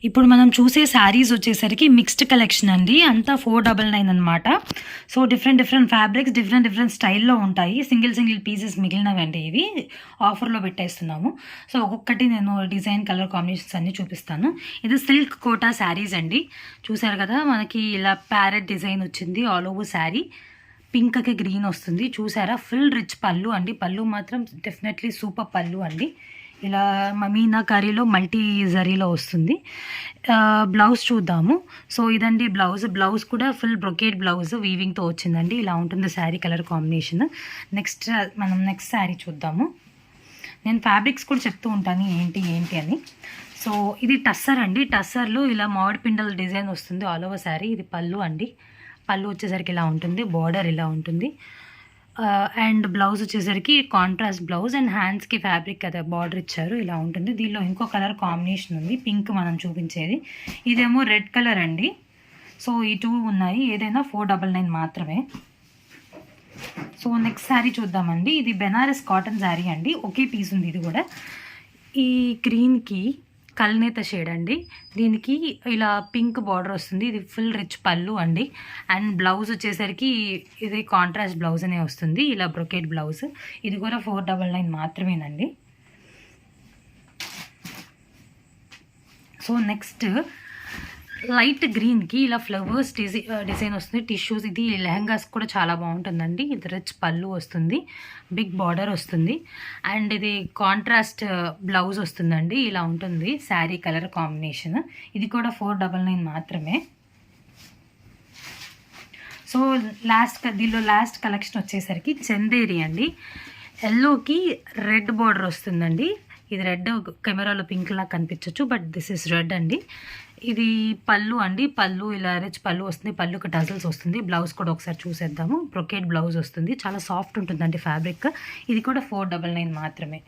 ఇప్పుడు మనం చూసే శారీస్ వచ్చేసరికి మిక్స్డ్ కలెక్షన్ అండి. అంతా 499 అనమాట. సో డిఫరెంట్ ఫ్యాబ్రిక్స్ డిఫరెంట్ స్టైల్లో ఉంటాయి. సింగిల్ పీసెస్ మిగిలినవండి ఇవి ఆఫర్లో పెట్టేస్తున్నాము. సో ఒక్కొక్కటి నేను డిజైన్ కలర్ కాంబినేషన్స్ అన్నీ చూపిస్తాను. ఇది సిల్క్ కోటా శారీస్ అండి. చూసారు కదా, మనకి ఇలా ప్యారెట్ డిజైన్ వచ్చింది ఆల్ ఓవర్ శారీ. పింక్కి గ్రీన్ వస్తుంది. చూసారా, ఫుల్ రిచ్ పళ్ళు అండి. పళ్ళు మాత్రం డెఫినెట్లీ సూపర్ పళ్ళు అండి. ఇలా మీనా కర్రీలో మల్టీ జరీలో వస్తుంది. బ్లౌజ్ చూద్దాము. సో ఇదండి బ్లౌజ్ కూడా ఫుల్ బ్రొకేట్ బ్లౌజ్ వీవింగ్తో వచ్చిందండి. ఇలా ఉంటుంది sari colour combination. Next sari చూద్దాము. నేను ఫ్యాబ్రిక్స్ కూడా చెప్తూ ఉంటాను ఏంటి అని. సో ఇది టస్సర్ అండి. టస్సర్లో ఇలా మామిడి పిండల డిజైన్ వస్తుంది ఆల్ ఓవర్ శారీ. ఇది పళ్ళు అండి. పళ్ళు వచ్చేసరికి ఇలా ఉంటుంది, బార్డర్ ఇలా ఉంటుంది. అండ్ బ్లౌజ్ వచ్చేసరికి కాంట్రాస్ట్ బ్లౌజ్ అండ్ హ్యాండ్స్కి ఫ్యాబ్రిక్ కదా బార్డర్ ఇచ్చారు, ఇలా ఉంటుంది. దీనిలో ఇంకో కలర్ కాంబినేషన్ ఉంది, పింక్ మనం చూపించేది. ఇదేమో రెడ్ కలర్ అండి. సో ఈ 2 ఉన్నాయి, ఏదైనా 499 మాత్రమే. సో నెక్స్ట్ శారీ చూద్దామండి. ఇది బెనారస్ కాటన్ శారీ అండి. ఒకే పీస్ ఉంది ఇది కూడా. ఈ గ్రీన్కి కల్నేత షేడ్ అండి. దీనికి ఇలా పింక్ బార్డర్ వస్తుంది. ఇది ఫుల్ రిచ్ పళ్ళు అండి. అండ్ బ్లౌజ్ వచ్చేసరికి ఇది కాంట్రాస్ట్ బ్లౌజ్ అనే వస్తుంది, ఇలా బ్రొకేట్ బ్లౌజ్. ఇది కూడా 499 మాత్రమేనండి. సో నెక్స్ట్ లైట్ గ్రీన్కి ఇలా ఫ్లవర్స్ డిజైన్ వస్తుంది. టిష్యూస్, ఇది లెహంగాస్ కూడా చాలా బాగుంటుందండి. ఇది రిచ్ పళ్ళు వస్తుంది, బిగ్ బార్డర్ వస్తుంది. అండ్ ఇది కాంట్రాస్ట్ బ్లౌజ్ వస్తుందండి. ఇలా ఉంటుంది శారీ కలర్ కాంబినేషన్. ఇది కూడా 499 మాత్రమే. సో దీనిలో లాస్ట్ కలెక్షన్ వచ్చేసరికి చందేరి అండి. ఎల్లోకి రెడ్ బార్డర్ వస్తుందండి. ఇది రెడ్ కెమెరాలో పింక్ లా కనిపించవచ్చు, బట్ దిస్ ఇస్ రెడ్ అండి. ఇది పళ్ళు అండి. పళ్ళు ఇలా రిచ్ పళ్ళు వస్తుంది, పళ్ళుకి టజల్స్ వస్తుంది. బ్లౌజ్ కూడా ఒకసారి చూసేద్దాము. బ్రొకేట్ బ్లౌజ్ వస్తుంది, చాలా సాఫ్ట్ ఉంటుందండి ఫ్యాబ్రిక్. ఇది కూడా 499 మాత్రమే.